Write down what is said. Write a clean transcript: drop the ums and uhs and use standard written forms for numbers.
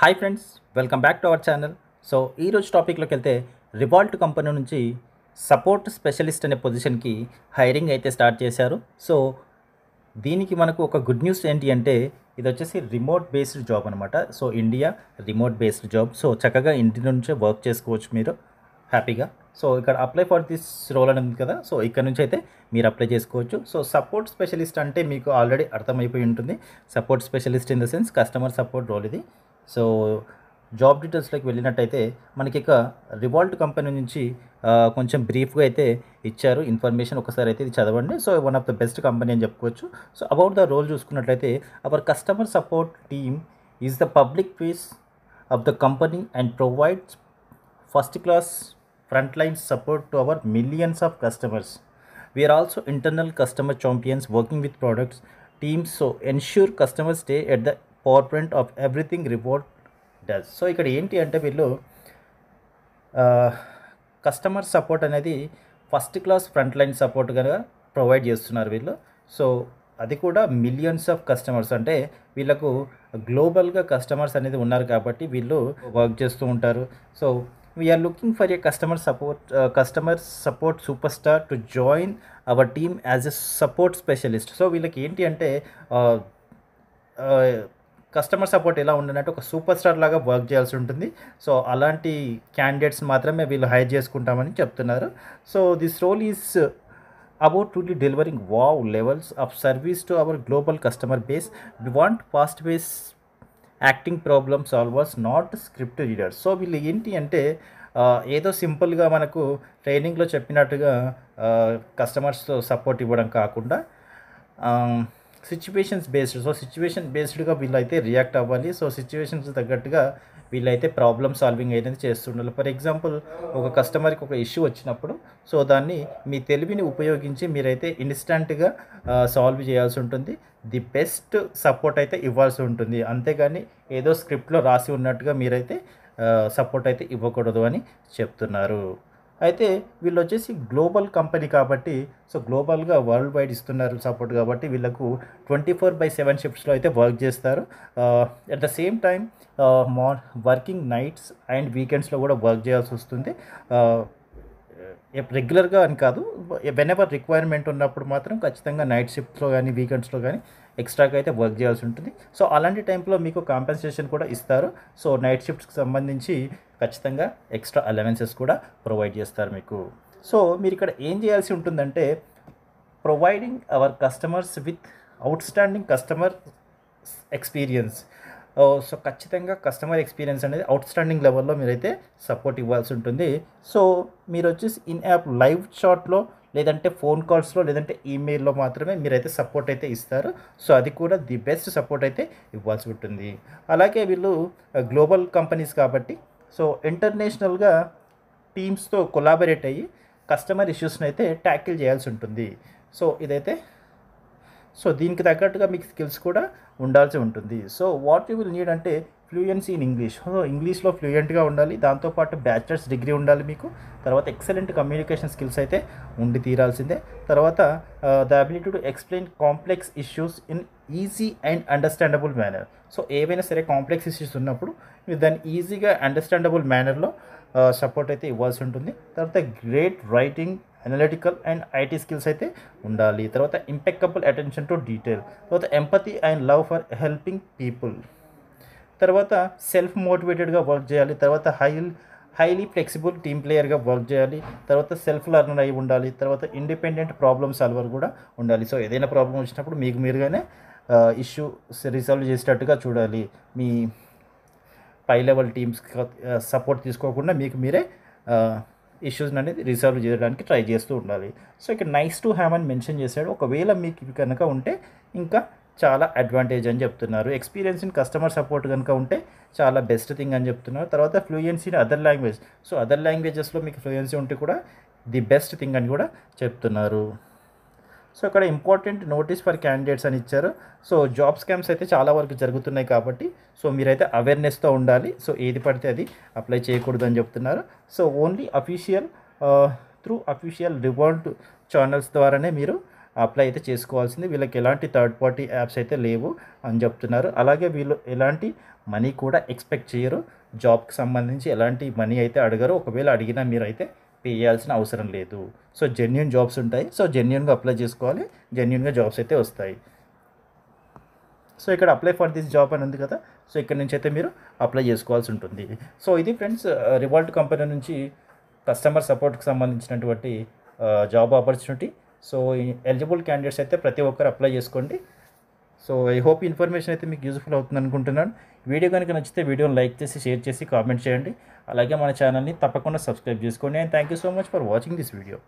Hi friends, welcome back to our channel. So ఈరోజు టాపిక్లోకి వెళ్తే రివాల్ట్ కంపెనీ నుంచి సపోర్ట్ స్పెషలిస్ట్ అనే పొజిషన్కి హైరింగ్ అయితే స్టార్ట్ చేశారు. సో దీనికి మనకు ఒక గుడ్ న్యూస్ ఏంటి అంటే ఇది వచ్చేసి రిమోట్ బేస్డ్ జాబ్ అనమాట. So India remote based job. So చక్కగా ఇంటి నుంచే వర్క్ చేసుకోవచ్చు మీరు హ్యాపీగా. సో ఇక్కడ అప్లై ఫర్ దిస్ రోల్ అని ఉంది కదా, సో ఇక్కడ నుంచి అయితే మీరు అప్లై చేసుకోవచ్చు. సో సపోర్ట్ స్పెషలిస్ట్ అంటే మీకు ఆల్రెడీ అర్థమైపోయి ఉంటుంది. Support specialist in the sense customer support role ఇది. సో జాబ్ డీటెయిల్స్లోకి వెళ్ళినట్టయితే మనకి ఇక రివాల్ట్ కంపెనీ నుంచి కొంచెం బ్రీఫ్గా అయితే ఇచ్చారు ఇన్ఫర్మేషన్. ఒకసారి అయితే ఇది చదవండి. So one of the best company అని చెప్పుకోవచ్చు. సో అబౌట్ ద రోల్ చూసుకున్నట్లయితే our customer support team is the public face of the company and provides first class frontline support to our millions of customers. We are also internal customer champions working with products teams, so ensure customers stay at the forefront of everything Revolt does. So ఇక్కడ ఏంటి అంటే వీళ్ళు customer support అనేది first class front line సపోర్ట్గా provide చేస్తున్నారు వీళ్ళు. So అది కూడా మిలియన్స్ ఆఫ్ కస్టమర్స్, అంటే వీళ్ళకు గ్లోబల్గా కస్టమర్స్ అనేది ఉన్నారు కాబట్టి వీళ్ళు వర్క్ చేస్తూ ఉంటారు. So we're looking for a customer support super star to join our team as a support specialist. So వీళ్ళకి ఏంటి అంటే కస్టమర్ సపోర్ట్ ఎలా ఉండాలంటే ఒక సూపర్ స్టార్ లాగా వర్క్ చేయాల్సి ఉంటుంది. సో అలాంటి క్యాండిడేట్స్ మాత్రమే వీళ్ళు హైర్ చేసుకుంటామని చెప్తున్నారు. So this role is about truly delivering wow levels of service to our global customer base. We want fast-paced acting problem solvers, not script readers. So వీళ్ళు ఏంటి అంటే ఏదో సింపుల్గా మనకు ట్రైనింగ్లో చెప్పినట్టుగా కస్టమర్స్తో సపోర్ట్ ఇవ్వడం కాకుండా సిచ్యువేషన్స్ బేస్డ్. సో సిచ్యువేషన్ బేస్డ్గా వీళ్ళైతే రియాక్ట్ అవ్వాలి. సో సిచ్యువేషన్స్ తగ్గట్టుగా వీళ్ళైతే ప్రాబ్లమ్ సాల్వింగ్ అనేది చేస్తుండాలి. ఫర్ ఎగ్జాంపుల్ ఒక కస్టమర్కి ఒక ఇష్యూ వచ్చినప్పుడు సో దాన్ని మీ తెలివిని ఉపయోగించి మీరైతే ఇన్స్టంట్గా సాల్వ్ చేయాల్సి ఉంటుంది. ది బెస్ట్ సపోర్ట్ అయితే ఇవ్వాల్సి ఉంటుంది. అంతేగాని ఏదో స్క్రిప్ట్లో రాసి ఉన్నట్టుగా మీరైతే సపోర్ట్ అయితే ఇవ్వకూడదు అని చెప్తున్నారు. అయితే వీళ్ళు వచ్చేసి గ్లోబల్ కంపెనీ కాబట్టి సో గ్లోబల్గా వరల్డ్ వైడ్ ఇస్తున్నారు సపోర్ట్ కాబట్టి వీళ్ళకు 24/7 షిఫ్ట్స్లో అయితే వర్క్ చేస్తారు. At the same time working nights and వీకెండ్స్లో కూడా వర్క్ చేయాల్సి వస్తుంది. రెగ్యులర్గా అని కాదు, వెనెవర్ రిక్వైర్మెంట్ ఉన్నప్పుడు మాత్రం ఖచ్చితంగా నైట్ షిఫ్ట్స్లో కానీ వీకెండ్స్లో కానీ ఎక్స్ట్రాగా అయితే వర్క్ చేయాల్సి ఉంటుంది. సో అలాంటి టైంలో మీకు కాంపెన్సేషన్ కూడా ఇస్తారు. సో నైట్ షిఫ్ట్స్కి సంబంధించి ఖచ్చితంగా ఎక్స్ట్రా అలవెన్సెస్ కూడా ప్రొవైడ్ చేస్తారు మీకు. సో మీరు ఇక్కడ ఏం చేయాల్సి ఉంటుందంటే providing our customers with outstanding customer experience. So ఖచ్చితంగా కస్టమర్ ఎక్స్పీరియన్స్ అనేది అవుట్స్టాండింగ్ లెవెల్లో మీరైతే సపోర్ట్ ఇవ్వాల్సి ఉంటుంది. సో మీరు వచ్చేసి ఇన్ యాప్ లైవ్ చాట్లో లేదంటే ఫోన్ కాల్స్లో లేదంటే ఈమెయిల్లో మాత్రమే మీరైతే సపోర్ట్ అయితే ఇస్తారు. సో అది కూడా ది బెస్ట్ సపోర్ట్ అయితే ఇవ్వాల్సి ఉంటుంది. అలాగే వీళ్ళు గ్లోబల్ కంపెనీస్ కాబట్టి సో ఇంటర్నేషనల్గా టీమ్స్తో కొలాబరేట్ అయ్యి కస్టమర్ ఇష్యూస్ని అయితే ట్యాకిల్ చేయాల్సి ఉంటుంది. సో ఇదైతే సో దీనికి తగ్గట్టుగా మీకు స్కిల్స్ కూడా ఉండాల్సి ఉంటుంది. So what you will need అంటే ఫ్లూయెన్సీ ఇన్ ఇంగ్లీష్. సో ఇంగ్లీష్లో ఫ్లూయెంట్గా ఉండాలి, దాంతోపాటు బ్యాచిలర్స్ డిగ్రీ ఉండాలి మీకు. తర్వాత ఎక్సలెంట్ కమ్యూనికేషన్ స్కిల్స్ అయితే ఉండి తీరాల్సిందే. తర్వాత the ability to explain complex issues in easy and understandable manner. So ఏవైనా సరే కాంప్లెక్స్ ఇష్యూస్ ఉన్నప్పుడు మీరు దాన్ని ఈజీగా అండర్స్టాండబుల్ మేనర్లో సపోర్ట్ అయితే ఇవ్వాల్సి ఉంటుంది. తర్వాత great writing, analytical and IT skills అయితే ఉండాలి. తర్వాత ఇంపెక్కబుల్ అటెన్షన్ టు డీటెయిల్, తర్వాత empathy and love for helping people, తర్వాత సెల్ఫ్ మోటివేటెడ్గా వర్క్ చేయాలి. తర్వాత హైలీ ఫ్లెక్సిబుల్ టీమ్ ప్లేయర్గా వర్క్ చేయాలి. తర్వాత సెల్ఫ్ లర్నర్ అయి ఉండాలి. తర్వాత ఇండిపెండెంట్ ప్రాబ్లమ్ సాల్వర్ కూడా ఉండాలి. సో ఏదైనా ప్రాబ్లం వచ్చినప్పుడు మీకు మీరుగానే ఇష్యూ రిసాల్వ్ చేసేటట్టుగా చూడాలి. మీ పై లెవెల్ టీమ్స్ సపోర్ట్ తీసుకోకుండా మీకు మీరే ఇష్యూస్ అనేది రిసాల్వ్ చేయడానికి ట్రై చేస్తూ ఉండాలి. సో ఇక్కడ నైస్ టు హ్యావ్ అని మెన్షన్ చేశాడు. ఒకవేళ మీకు కనుక ఉంటే ఇంకా చాలా అడ్వాంటేజ్ అని చెప్తున్నారు. ఎక్స్పీరియన్స్ ఇన్ కస్టమర్ సపోర్ట్ కనుక ఉంటే చాలా బెస్ట్ థింగ్ అని చెప్తున్నారు. తర్వాత fluency in other language. So other లాంగ్వేజెస్లో మీకు ఫ్లూయెన్సీ ఉంటే కూడా ది బెస్ట్ థింగ్ అని కూడా చెప్తున్నారు. సో ఇక్కడ ఇంపార్టెంట్ నోటీస్ ఫర్ క్యాండిడేట్స్ అని ఇచ్చారు. సో జాబ్ స్కామ్స్ అయితే చాలా వరకు జరుగుతున్నాయి కాబట్టి సో మీరైతే అవేర్నెస్తో ఉండాలి. సో ఏది పడితే అది అప్లై చేయకూడదు అని చెప్తున్నారు. So only through official revolt channels ద్వారానే మీరు అప్లై అయితే చేసుకోవాల్సింది. వీళ్ళకి ఎలాంటి థర్డ్ పార్టీ యాప్స్ అయితే లేవు అని చెప్తున్నారు. అలాగే వీళ్ళు ఎలాంటి మనీ కూడా ఎక్స్పెక్ట్ చేయరు. జాబ్‌కి సంబంధించి ఎలాంటి మనీ అయితే అడగరు. ఒకవేళ అడిగినా మీరైతే పే చేయాల్సిన అవసరం లేదు. సో, జెన్యూన్ జాబ్స్ ఉంటాయి. సో, జెన్యూన్‌గా అప్లై చేసుకోవాలి. జెన్యూన్‌గా జాబ్స్ అయితే వస్తాయి. సో, ఇక్కడ అప్లై ఫర్ దిస్ జాబ్ అని ఉంది కదా! సో, ఇక్కడ నుంచి అయితే మీరు అప్లై చేసుకోవాల్సి ఉంటుంది. సో, ఇది ఫ్రెండ్స్ రివాల్ట్ కంపెనీ నుంచి కస్టమర్ సపోర్ట్‌కి సంబంధించినటువంటి జాబ్ ఆపర్చునిటీ. సో, ఈ ఎలిజిబుల్ క్యాండిడేట్స్ అయితే ప్రతి ఒక్కరు అప్లై చేసుకోండి. సో, ఐ హోప్ ఇన్ఫర్మేషన్ అయితే మీకు యూజ్‌ఫుల్ అవుతుంది అనుకుంటున్నాను. వీడియో కనుక నచ్చితే వీడియోని లైక్ చేసి, షేర్ చేసి, కామెంట్ చేయండి. అలాగే మన ఛానల్‌ని తప్పకుండా సబ్స్క్రైబ్ చేసుకోండి. And thank you so much for watching this video.